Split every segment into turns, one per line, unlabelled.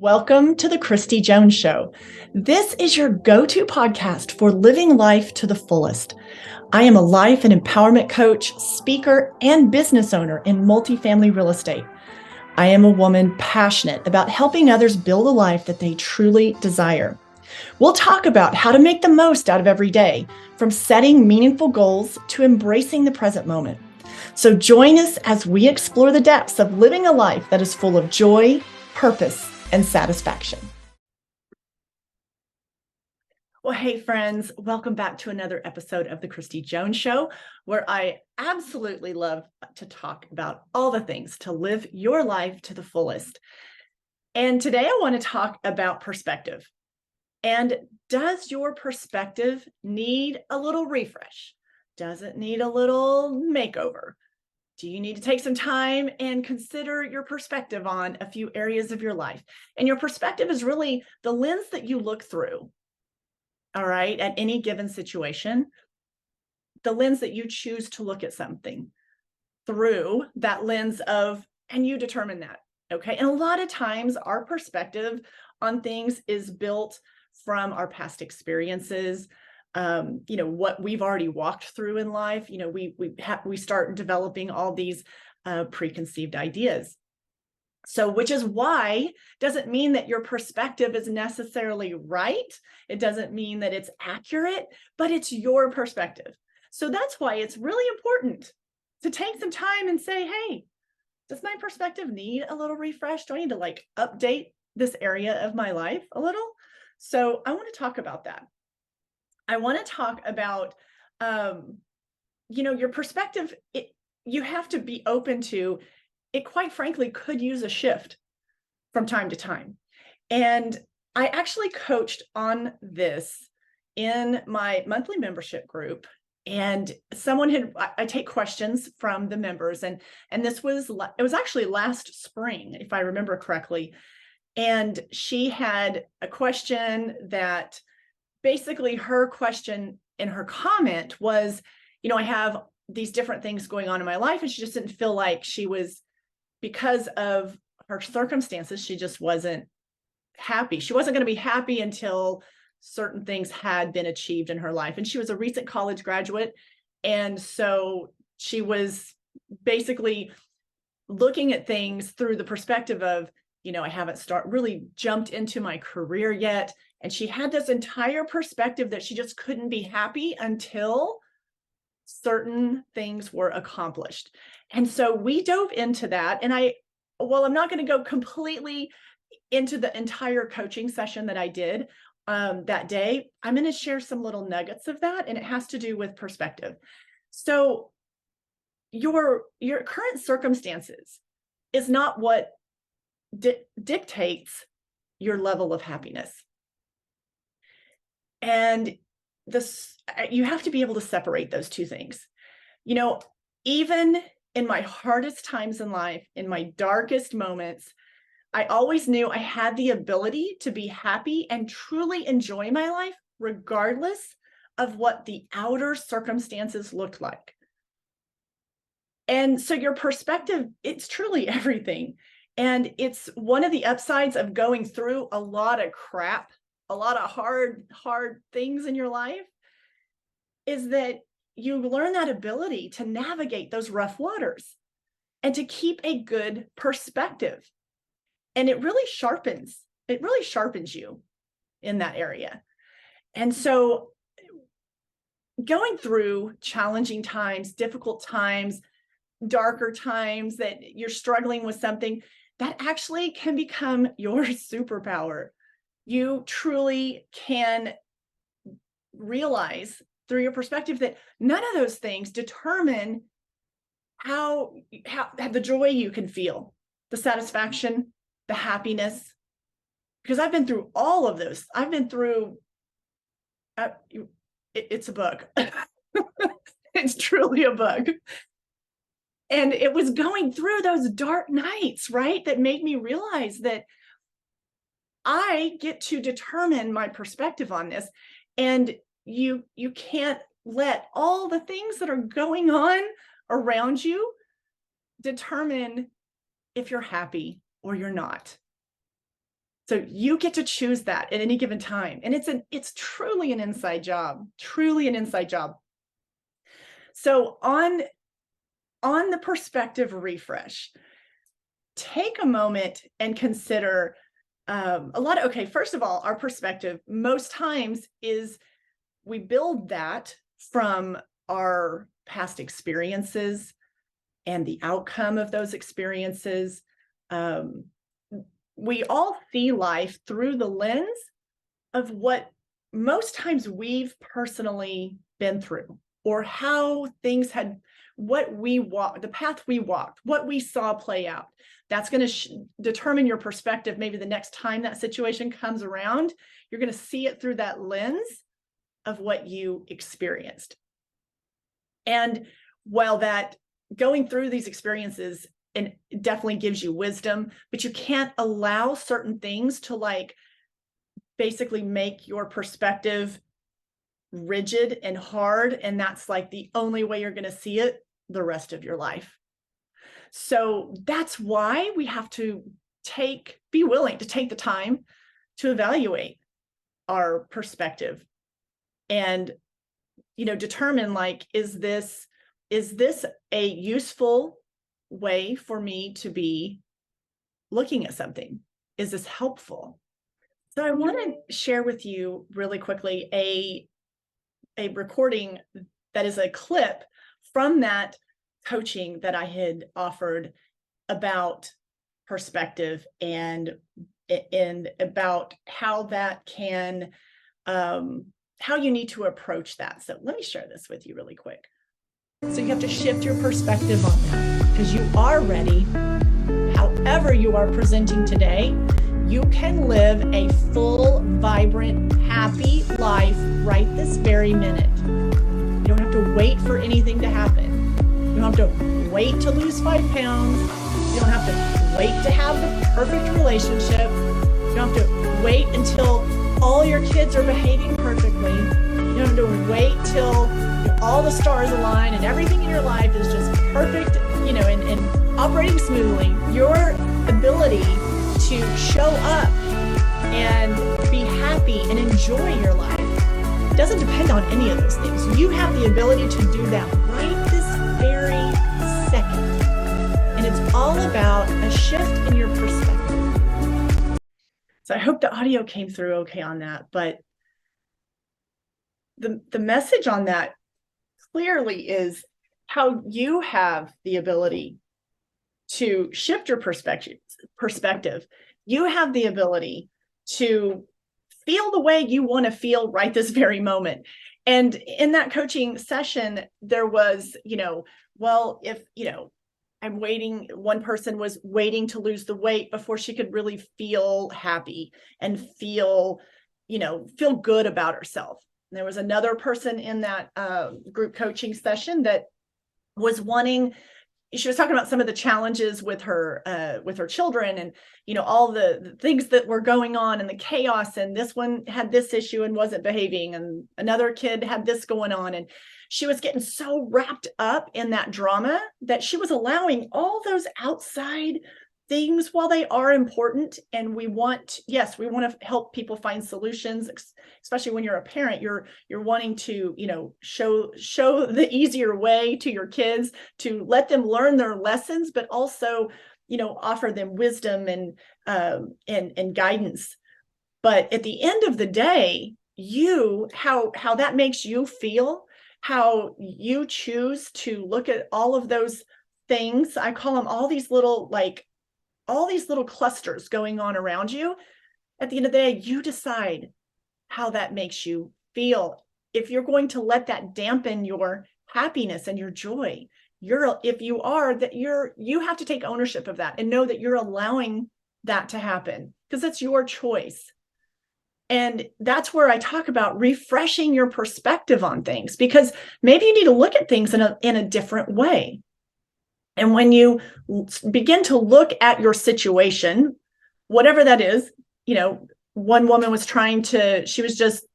Welcome to the Christy Jones Show. This is your go-to podcast for living life to the fullest. I am a life and empowerment coach, speaker, and business owner in multifamily real estate. I am a woman passionate about helping others build a life that they truly desire. We'll talk about how to make the most out of every day, from setting meaningful goals to embracing the present moment. So join us as we explore the depths of living a life that is full of joy, purpose, and satisfaction. Well, hey, friends, welcome back to another episode of the Christy Jones Show, where I absolutely love to talk about all the things to live your life to the fullest. And today I want to talk about perspective. And does your perspective need a little refresh? Does it need a little makeover? Do you need to take some time and consider your perspective on a few areas of your life? And your perspective is really the lens that you look through, all right, at any given situation, the lens that you choose to look at something through, that lens of, and you determine that, okay? And a lot of times our perspective on things is built from our past experiences, what we've already walked through in life. We start developing all these preconceived ideas. So, which is why doesn't mean that your perspective is necessarily right. It doesn't mean that it's accurate, but it's your perspective. So that's why it's really important to take some time and say, hey, does my perspective need a little refresh? Do I need to update this area of my life a little? So I want to talk about that. I want to talk about, your perspective. You have to be open to it. Quite frankly, could use a shift from time to time. And I actually coached on this in my monthly membership group. And I take questions from the members, and it was actually last spring, if I remember correctly. And she had a question that basically her question in her comment was, I have these different things going on in my life, and she just didn't feel like she was, because of her circumstances, she just wasn't happy. She wasn't going to be happy until certain things had been achieved in her life. And she was a recent college graduate. And so she was basically looking at things through the perspective of, I haven't really jumped into my career yet. And she had this entire perspective that she just couldn't be happy until certain things were accomplished. And so we dove into that. And I'm not going to go completely into the entire coaching session that I did that day. I'm going to share some little nuggets of that, and it has to do with perspective. So your current circumstances is not what dictates your level of happiness. And you have to be able to separate those two things. Even in my hardest times in life, in my darkest moments, I always knew I had the ability to be happy and truly enjoy my life, regardless of what the outer circumstances looked like. And so your perspective, it's truly everything. And it's one of the upsides of going through a lot of crap, a lot of hard things in your life, is that you learn that ability to navigate those rough waters and to keep a good perspective. And it really sharpens you in that area. And so going through challenging times, difficult times, darker times that you're struggling with something, that actually can become your superpower. You truly can realize through your perspective that none of those things determine how the joy you can feel, the satisfaction, the happiness. Because I've been through all of those. I've been through, it's a book. It's truly a book. And it was going through those dark nights, right, that made me realize that I get to determine my perspective on this. And you can't let all the things that are going on around you determine if you're happy or you're not. So you get to choose that at any given time. And it's truly an inside job, truly an inside job. So on the perspective refresh, take a moment and consider okay, first of all, our perspective most times is we build that from our past experiences and the outcome of those experiences. We all see life through the lens of what most times we've personally been through, or how things had, what we walked, the path we walked, what we saw play out. That's going to determine your perspective. Maybe the next time that situation comes around, you're going to see it through that lens of what you experienced. And while that going through these experiences and definitely gives you wisdom, but you can't allow certain things to like basically make your perspective rigid and hard. And that's like the only way you're going to see it the rest of your life. So that's why we have to be willing to take the time to evaluate our perspective and, determine like, is this a useful way for me to be looking at something? Is this helpful? So I want to share with you really quickly a recording that is a clip from that coaching that I had offered about perspective and about how that can, how you need to approach that. So let me share this with you really quick. So you have to shift your perspective on that because you are ready. However you are presenting today, you can live a full, vibrant, happy life right this very minute. You don't have to wait for anything to happen. You don't have to wait to lose 5 pounds. You don't have to wait to have the perfect relationship. You don't have to wait until all your kids are behaving perfectly. You don't have to wait till all the stars align and everything in your life is just perfect, and operating smoothly. Your ability to show up and be happy and enjoy your life doesn't depend on any of those things. You have the ability to do that right this very second. And it's all about a shift in your perspective. So I hope the audio came through okay on that, but the message on that clearly is how you have the ability to shift your perspective. You have the ability to feel the way you want to feel right this very moment. And in that coaching session, there was, well, if, I'm waiting, one person was waiting to lose the weight before she could really feel happy and feel good about herself. And there was another person in that group coaching session that was wanting, she was talking about some of the challenges with her children and, all the things that were going on and the chaos. And this one had this issue and wasn't behaving. And another kid had this going on. And she was getting so wrapped up in that drama that she was allowing all those outside things, while they are important. And we want to help people find solutions, especially when you're a parent, you're wanting to, show the easier way to your kids to let them learn their lessons, but also, offer them wisdom and guidance. But at the end of the day, how that makes you feel, how you choose to look at all of those things, I call them all these little clusters going on around you. At the end of the day, you decide how that makes you feel. If you're going to let that dampen your happiness and your joy, you have to take ownership of that and know that you're allowing that to happen because that's your choice. And that's where I talk about refreshing your perspective on things, because maybe you need to look at things in a different way. And when you begin to look at your situation, whatever that is, one woman was she was just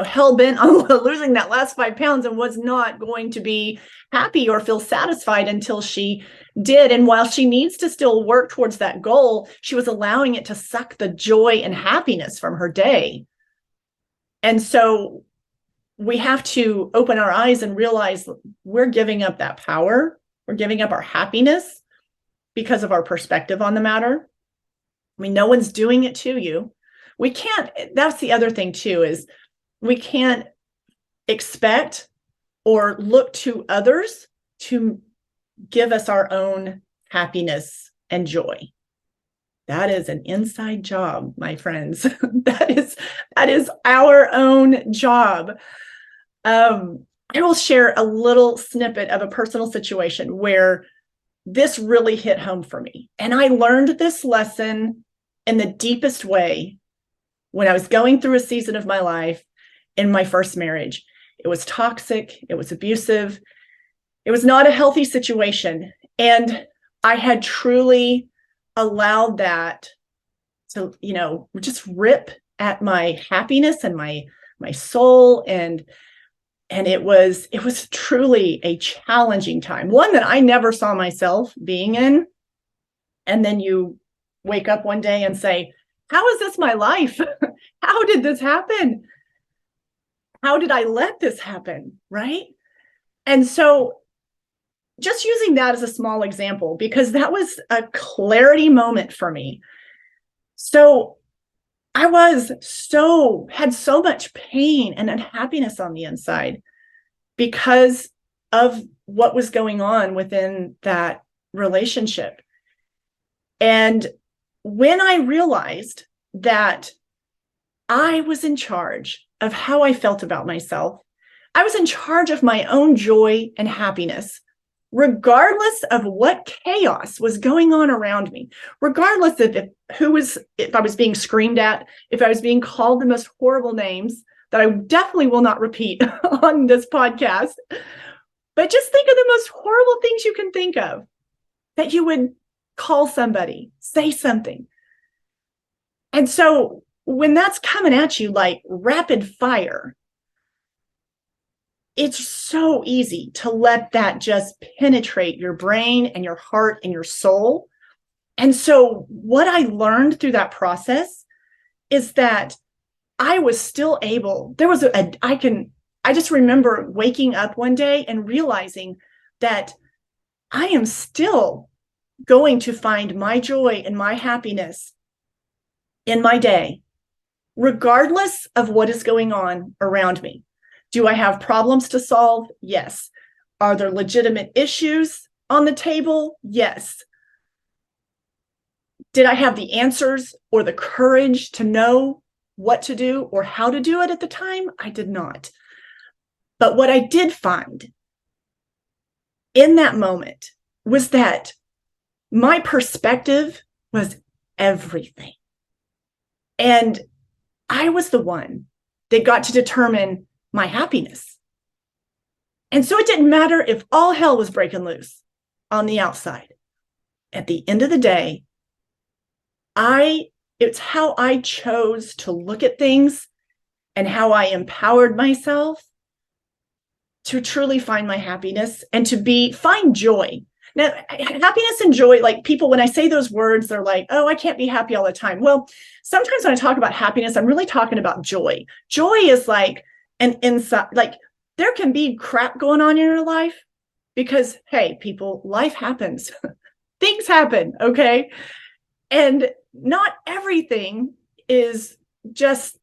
hell bent on losing that last 5 pounds and was not going to be happy or feel satisfied until she did. And while she needs to still work towards that goal, she was allowing it to suck the joy and happiness from her day. And so we have to open our eyes and realize we're giving up that power. We're giving up our happiness because of our perspective on the matter. I mean, no one's doing it to you. We can't, that's the other thing too, is we can't expect or look to others to give us our own happiness and joy. That is an inside job, my friends. that is our own job. I will share a little snippet of a personal situation where this really hit home for me. And I learned this lesson in the deepest way when I was going through a season of my life in my first marriage. It was toxic. It was abusive. It was not a healthy situation. And I had truly allowed that to, just rip at my happiness and my soul. And it was truly a challenging time, one that I never saw myself being in. And then you wake up one day and say, how is this my life? How did this happen? How did I let this happen? Right? And so just using that as a small example, because that was a clarity moment for me. So I had so much pain and unhappiness on the inside because of what was going on within that relationship. And when I realized that I was in charge of how I felt about myself, I was in charge of my own joy and happiness, regardless of what chaos was going on around me, regardless of if I was being screamed at, if I was being called the most horrible names that I definitely will not repeat on this podcast. But just think of the most horrible things you can think of that you would call somebody, say something. And so when that's coming at you like rapid fire, it's so easy to let that just penetrate your brain and your heart and your soul. And so what I learned through that process is that I was still able, I just remember waking up one day and realizing that I am still going to find my joy and my happiness in my day, regardless of what is going on around me. Do I have problems to solve? Yes. Are there legitimate issues on the table? Yes. Did I have the answers or the courage to know what to do or how to do it at the time? I did not. But what I did find in that moment was that my perspective was everything. And I was the one that got to determine my happiness. And so it didn't matter if all hell was breaking loose on the outside. At the end of the day, it's how I chose to look at things and how I empowered myself to truly find my happiness and find joy. Now, happiness and joy, like people, when I say those words, they're like, oh, I can't be happy all the time. Well, sometimes when I talk about happiness, I'm really talking about joy. Joy is like an inside, like there can be crap going on in your life because, hey, people, life happens. Things happen, okay? And not everything is just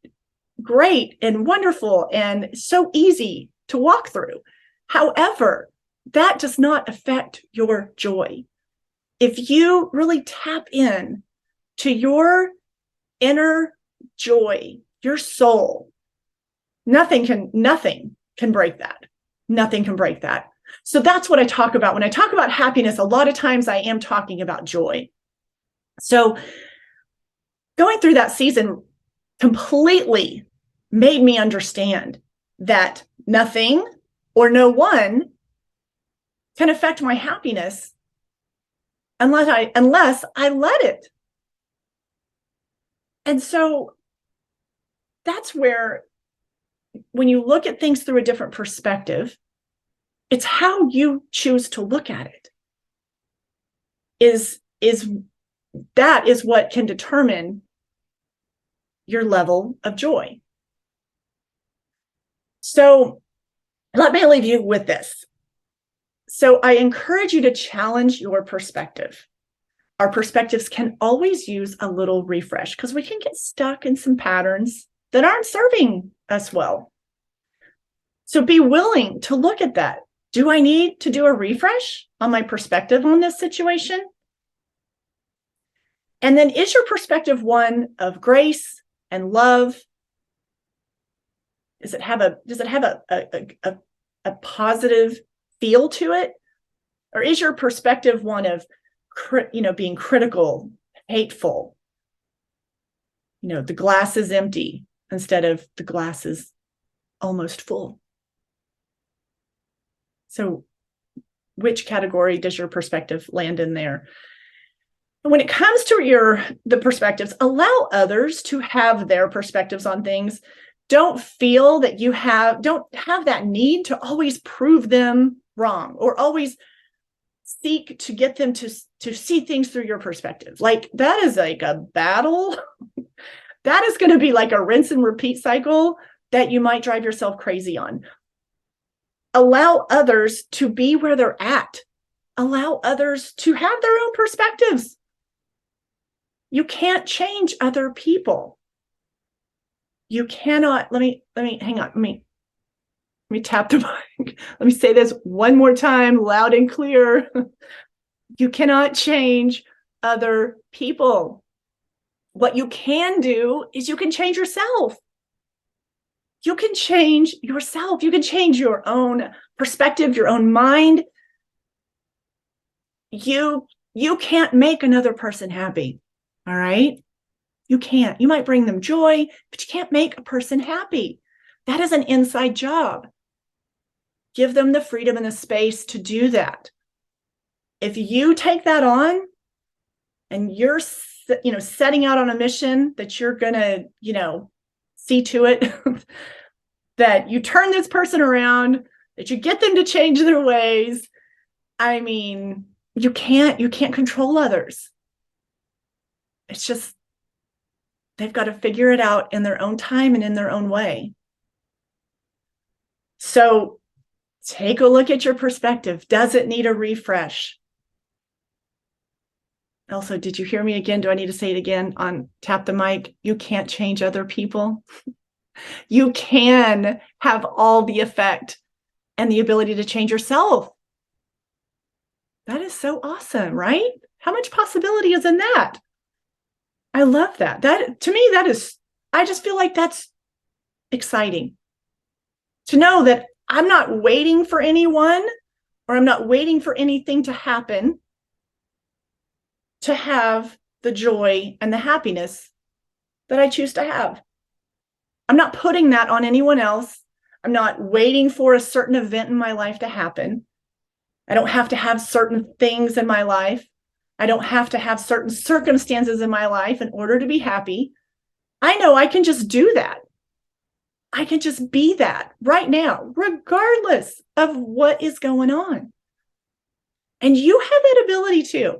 great and wonderful and so easy to walk through. However, that does not affect your joy. If you really tap in to your inner joy, your soul, nothing can break that. Nothing can break that. So that's what I talk about. When I talk about happiness, a lot of times I am talking about joy. So going through that season completely made me understand that nothing or no one can affect my happiness unless I let it. And so that's where when you look at things through a different perspective, it's how you choose to look at it. That is what can determine your level of joy. So let me leave you with this. So I encourage you to challenge your perspective. Our perspectives can always use a little refresh because we can get stuck in some patterns that aren't serving us well. So be willing to look at that. Do I need to do a refresh on my perspective on this situation? And then is your perspective one of grace and love? Does it have a positive feel to it? Or is your perspective one of being critical, hateful? The glass is empty instead of the glass is almost full. So which category does your perspective land in there? And when it comes to the perspectives, allow others to have their perspectives on things. Don't feel that don't have that need to always prove them wrong or always seek to get them to see things through your perspective. Like that is like a battle. That is going to be like a rinse and repeat cycle that you might drive yourself crazy on. Allow others to be where they're at. Allow others to have their own perspectives. You can't change other people. You cannot, hang on, let me tap the mic. Let me say this one more time, loud and clear. You cannot change other people. What you can do is you can change yourself. You can change yourself. You can change your own perspective, your own mind. You can't make another person happy. All right? You can't. You might bring them joy, but you can't make a person happy. That is an inside job. Give them the freedom and the space to do that. If you take that on and you're, setting out on a mission that you're going to, see to it that you turn this person around, that you get them to change their ways. I mean, you can't control others. It's just, they've got to figure it out in their own time and in their own way. So take a look at your perspective. Does it need a refresh? Also, did you hear me again? Do I need to say it again on Tap the Mic? You can't change other people. You can have all the effect and the ability to change yourself. That is so awesome, right? How much possibility is in that? I love that. That, to me, I just feel like that's exciting. To know that I'm not waiting for anyone or I'm not waiting for anything to happen to have the joy and the happiness that I choose to have. I'm not putting that on anyone else. I'm not waiting for a certain event in my life to happen. I don't have to have certain things in my life. I don't have to have certain circumstances in my life in order to be happy. I know I can just do that. I can just be that right now, regardless of what is going on. And you have that ability too.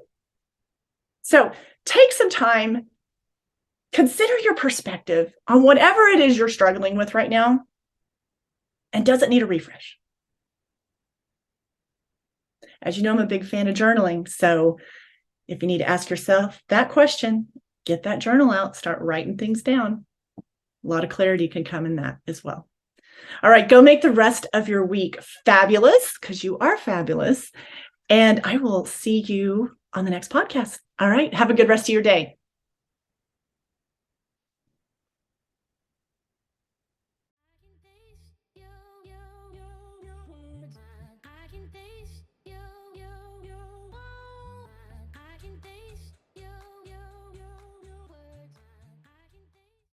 So take some time, consider your perspective on whatever it is you're struggling with right now, and does it need a refresh? As you know, I'm a big fan of journaling. So if you need to ask yourself that question, get that journal out, start writing things down. A lot of clarity can come in that as well. All right, go make the rest of your week fabulous, because you are fabulous. And I will see you on the next podcast. All right, have a good rest of your day.